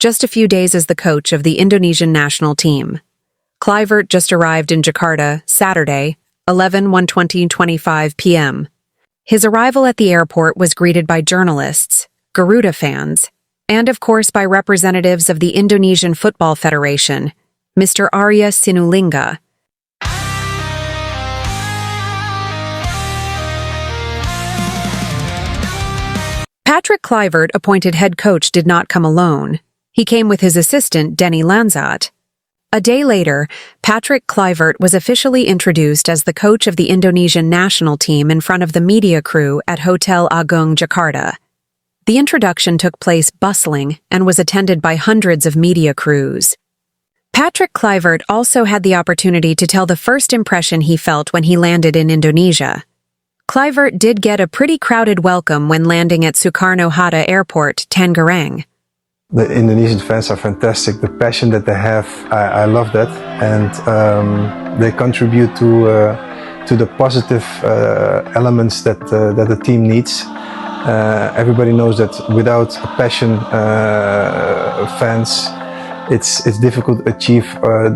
just a few days as the coach of the Indonesian national team. Kluivert just arrived in Jakarta, Saturday, 11/1/2025 p.m. His arrival at the airport was greeted by journalists, Garuda fans, and of course by representatives of the Indonesian Football Federation, Mr. Arya Sinulinga. Patrick Kluivert, appointed head coach, did not come alone. He came with his assistant, Denny Lanzat. A day later, Patrick Kluivert was officially introduced as the coach of the Indonesian national team in front of the media crew at Hotel Agung, Jakarta. The introduction took place bustling and was attended by hundreds of media crews. Patrick Kluivert also had the opportunity to tell the first impression he felt when he landed in Indonesia. Kluivert did get a pretty crowded welcome when landing at Soekarno-Hatta Airport, Tangerang. The Indonesian fans are fantastic. The passion that they have, I love that, and they contribute to the positive elements that the team needs. Everybody knows that without passion, fans, it's difficult to achieve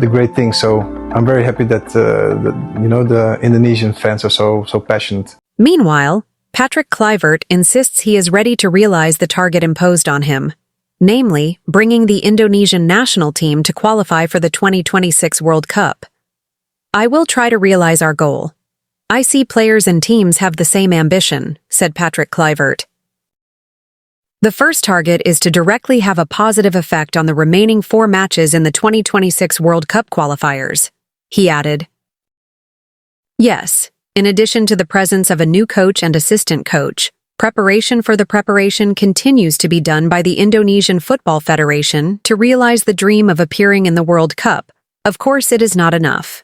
the great things. So I'm very happy that the Indonesian fans are so passionate. Meanwhile, Patrick Kluivert insists he is ready to realize the target imposed on him, namely, bringing the Indonesian national team to qualify for the 2026 World Cup. "I will try to realize our goal. I see players and teams have the same ambition," said Patrick Kluivert. "The first target is to directly have a positive effect on the remaining 4 matches in the 2026 World Cup qualifiers," he added. Yes, in addition to the presence of a new coach and assistant coach, preparation for the preparation continues to be done by the Indonesian Football Federation to realize the dream of appearing in the World Cup. Of course, it is not enough.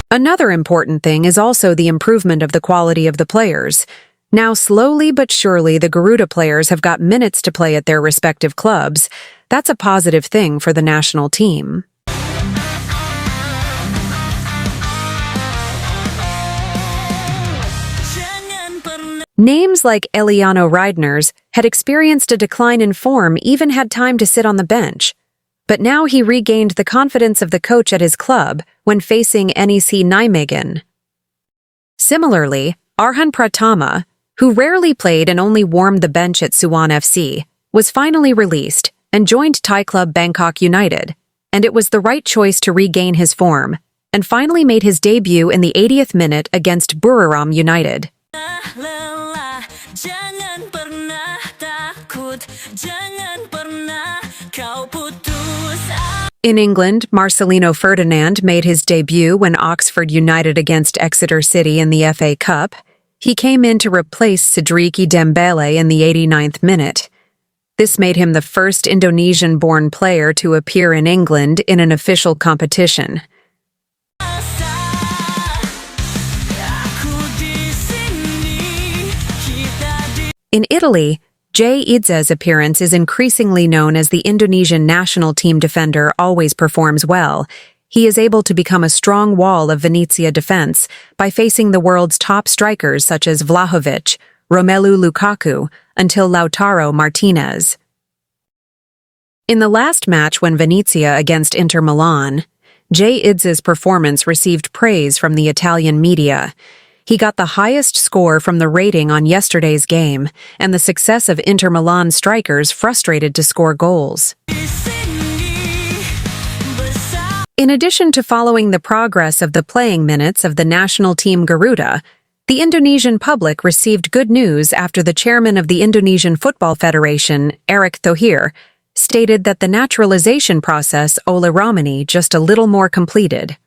Another important thing is also the improvement of the quality of the players. Now, slowly but surely, the Garuda players have got minutes to play at their respective clubs. That's a positive thing for the national team. Names like Eliano Reidners had experienced a decline in form, even had time to sit on the bench. But now he regained the confidence of the coach at his club when facing NEC Nijmegen. Similarly, Arhan Pratama, who rarely played and only warmed the bench at Suwon FC, was finally released and joined Thai club Bangkok United, and it was the right choice to regain his form, and finally made his debut in the 80th minute against Buriram United. In England, Marcelino Ferdinand made his debut when Oxford United against Exeter City in the FA Cup. He came in to replace Sidiki Dembele in the 89th minute. This made him the first Indonesian-born player to appear in England in an official competition. In Italy, Jay Idze's appearance is increasingly known as the Indonesian national team defender always performs well. He is able to become a strong wall of Venezia defense by facing the world's top strikers such as Vlahovic, Romelu Lukaku, until Lautaro Martinez. In the last match when Venezia against Inter Milan, Jay Idze's performance received praise from the Italian media. He got the highest score from the rating on yesterday's game, and the success of Inter Milan strikers frustrated to score goals. In addition to following the progress of the playing minutes of the national team Garuda, the Indonesian public received good news after the chairman of the Indonesian Football Federation, Erick Thohir, stated that the naturalization process Ole Romani just a little more completed.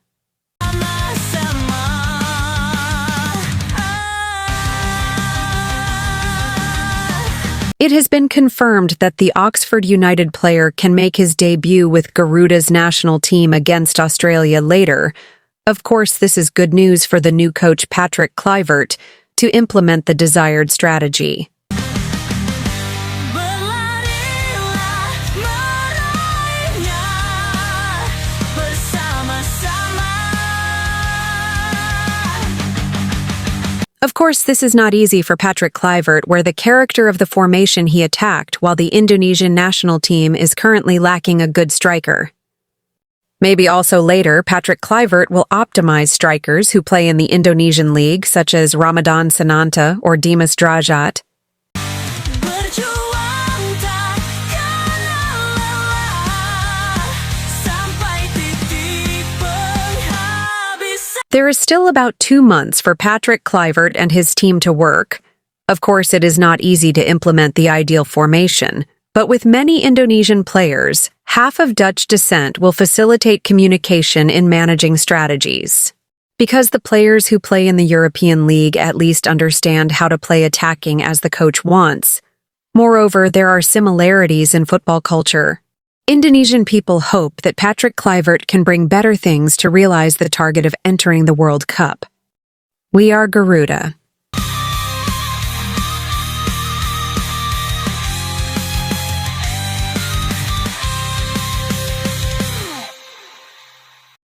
It has been confirmed that the Oxford United player can make his debut with Garuda's national team against Australia later. Of course, this is good news for the new coach Patrick Kluivert to implement the desired strategy. Of course, this is not easy for Patrick Kluivert, where the character of the formation he attacked while the Indonesian national team is currently lacking a good striker. Maybe also later, Patrick Kluivert will optimize strikers who play in the Indonesian league, such as Ramadan Sananta or Dimas Drajat. There is still about 2 months for Patrick Kluivert and his team to work. Of course, it is not easy to implement the ideal formation, but with many Indonesian players, half of Dutch descent will facilitate communication in managing strategies. Because the players who play in the European League at least understand how to play attacking as the coach wants. Moreover, there are similarities in football culture. Indonesian people hope that Patrick Kluivert can bring better things to realize the target of entering the World Cup. We are Garuda.